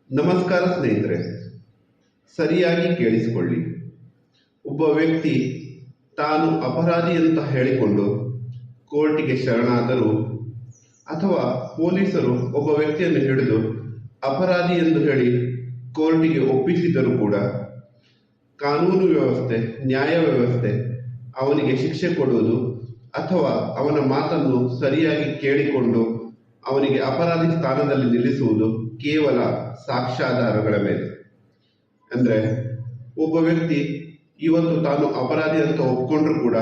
ನಮಸ್ಕಾರ ಸ್ನೇಹಿತರೆ, ಸರಿಯಾಗಿ ಕೇಳಿಸಿಕೊಳ್ಳಿ. ಒಬ್ಬ ವ್ಯಕ್ತಿ ತಾನು ಅಪರಾಧಿ ಅಂತ ಹೇಳಿಕೊಂಡು ಕೋರ್ಟಿಗೆ ಶರಣಾದರೂ ಅಥವಾ ಪೊಲೀಸರು ಒಬ್ಬ ವ್ಯಕ್ತಿಯನ್ನು ಹಿಡಿದು ಅಪರಾಧಿ ಎಂದು ಹೇಳಿ ಕೋರ್ಟಿಗೆ ಒಪ್ಪಿಸಿದರೂ ಕೂಡ ಕಾನೂನು ವ್ಯವಸ್ಥೆ, ನ್ಯಾಯ ವ್ಯವಸ್ಥೆ ಅವನಿಗೆ ಶಿಕ್ಷೆ ಕೊಡುವುದು ಅಥವಾ ಅವನ ಮಾತನ್ನು ಸರಿಯಾಗಿ ಕೇಳಿಕೊಂಡು ಅವನಿಗೆ ಅಪರಾಧಿ ಸ್ಥಾನದಲ್ಲಿ ನಿಲ್ಲಿಸುವುದು ಕೇವಲ ಸಾಕ್ಷ್ಯಾಧಾರಗಳ ಮೇಲೆ. ಅಂದ್ರೆ ಒಬ್ಬ ವ್ಯಕ್ತಿ ಇವತ್ತು ತಾನು ಅಪರಾಧಿ ಅಂತ ಒಪ್ಕೊಂಡ್ರು ಕೂಡ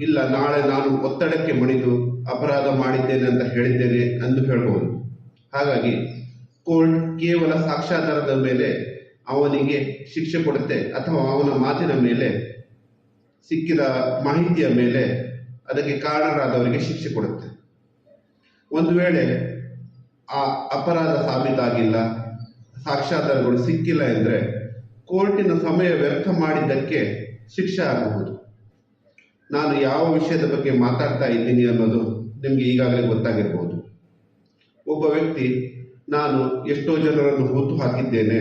ಇಲ್ಲ, ನಾಳೆ ನಾನು ಒತ್ತಡಕ್ಕೆ ಮಣಿದು ಅಪರಾಧ ಮಾಡಿದ್ದೇನೆ ಅಂತ ಹೇಳಿದ್ದೇನೆ ಎಂದು ಹೇಳ್ಬೋದು. ಹಾಗಾಗಿ ಕೋರ್ಟ್ ಕೇವಲ ಸಾಕ್ಷ್ಯಾಧಾರದ ಮೇಲೆ ಅವನಿಗೆ ಶಿಕ್ಷೆ ಕೊಡುತ್ತೆ ಅಥವಾ ಅವನ ಮಾತಿನ ಮೇಲೆ, ಸಿಕ್ಕಿದ ಮಾಹಿತಿಯ ಮೇಲೆ ಅದಕ್ಕೆ ಕಾರಣರಾದವರಿಗೆ ಶಿಕ್ಷೆ ಕೊಡುತ್ತೆ. ಒಂದು ವೇಳೆ ಆ ಅಪರಾಧ ಸಾಬೀತಾಗಿಲ್ಲ, ಸಾಕ್ಷ್ಯಾಧಾರಗಳು ಸಿಕ್ಕಿಲ್ಲ ಎಂದ್ರೆ ಕೋರ್ಟಿನ ಸಮಯ ವ್ಯರ್ಥ ಮಾಡಿದ್ದಕ್ಕೆ ಶಿಕ್ಷೆ ಆಗಬಹುದು. ನಾನು ಯಾವ ವಿಷಯದ ಬಗ್ಗೆ ಮಾತಾಡ್ತಾ ಇದ್ದೀನಿ ಅನ್ನೋದು ನಿಮ್ಗೆ ಈಗಾಗಲೇ ಗೊತ್ತಾಗಿರ್ಬೋದು. ಒಬ್ಬ ವ್ಯಕ್ತಿ ನಾನು ಎಷ್ಟೋ ಜನರನ್ನು ಹೂತು ಹಾಕಿದ್ದೇನೆ,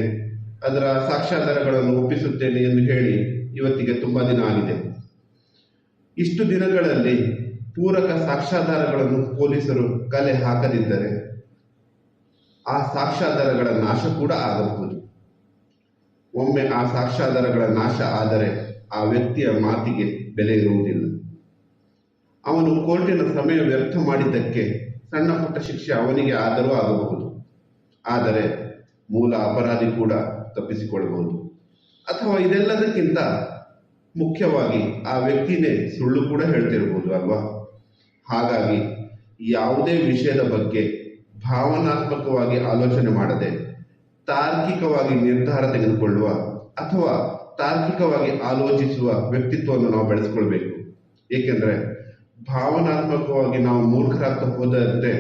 ಅದರ ಸಾಕ್ಷ್ಯಾಧಾರಗಳನ್ನು ಒಪ್ಪಿಸುತ್ತೇನೆ ಎಂದು ಹೇಳಿ ಇವತ್ತಿಗೆ ತುಂಬಾ ದಿನ ಆಗಿದೆ. ಇಷ್ಟು ದಿನಗಳಲ್ಲಿ ಪೂರಕ ಸಾಕ್ಷ್ಯಾಧಾರಗಳನ್ನು ಪೊಲೀಸರು ಕಲೆ ಹಾಕದಿದ್ದರೆ ಆ ಸಾಕ್ಷ್ಯಾಧಾರಗಳ ನಾಶ ಕೂಡ ಆಗಬಹುದು. ಒಮ್ಮೆ ಆ ಸಾಕ್ಷ್ಯಾಧಾರಗಳ ನಾಶ ಆದರೆ ಆ ವ್ಯಕ್ತಿಯ ಮಾತಿಗೆ ಬೆಲೆ ಇರುವುದಿಲ್ಲ. ಅವನು ಕೋರ್ಟಿನ ಸಮಯ ವ್ಯರ್ಥ ಮಾಡಿದ್ದಕ್ಕೆ ಸಣ್ಣ ಪುಟ್ಟ ಶಿಕ್ಷೆ ಅವನಿಗೆ ಆದರೂ ಆಗಬಹುದು, ಆದರೆ ಮೂಲ ಅಪರಾಧಿ ಕೂಡ ತಪ್ಪಿಸಿಕೊಳ್ಳಬಹುದು. ಅಥವಾ ಇದೆಲ್ಲದಕ್ಕಿಂತ ಮುಖ್ಯವಾಗಿ ಆ ವ್ಯಕ್ತಿನೇ ಸುಳ್ಳು ಕೂಡ ಹೇಳ್ತಿರ್ಬೋದು ಅಲ್ವಾ? ಹಾಗಾಗಿ ಯಾವುದೇ ವಿಷಯದ ಬಗ್ಗೆ ಭಾವನಾತ್ಮಕವಾಗಿ ಆಲೋಚನೆ ಮಾಡದೆ ತಾರ್ಕಿಕವಾಗಿ ನಿರ್ಧಾರ ತೆಗೆದುಕೊಳ್ಳುವ ಅಥವಾ ತಾರ್ಕಿಕವಾಗಿ ಆಲೋಚಿಸುವ ವ್ಯಕ್ತಿತ್ವವನ್ನು ನಾವು ಬೆಳೆಸ್ಕೊಳ್ಬೇಕು. ಏಕೆಂದ್ರೆ ಭಾವನಾತ್ಮಕವಾಗಿ ನಾವು ಮೂರ್ಖರಾಗ್ತಾ ಹೋದಂತೆ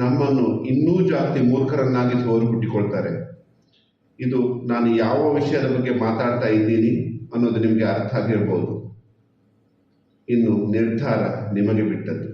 ನಮ್ಮನ್ನು ಇನ್ನೂ ಜಾಸ್ತಿ ಮೂರ್ಖರನ್ನಾಗಿಸುವವರು ಹುಟ್ಟಿಕೊಳ್ತಾರೆ. ಇದು ನಾನು ಯಾವ ವಿಷಯದ ಬಗ್ಗೆ ಮಾತಾಡ್ತಾ ಇದ್ದೀನಿ ಅನ್ನೋದು ನಿಮಗೆ ಅರ್ಥ ಆಗಿರ್ಬೋದು. ಇನ್ನು ನಿರ್ಧಾರ ನಿಮಗೆ ಬಿಟ್ಟದ್ದು.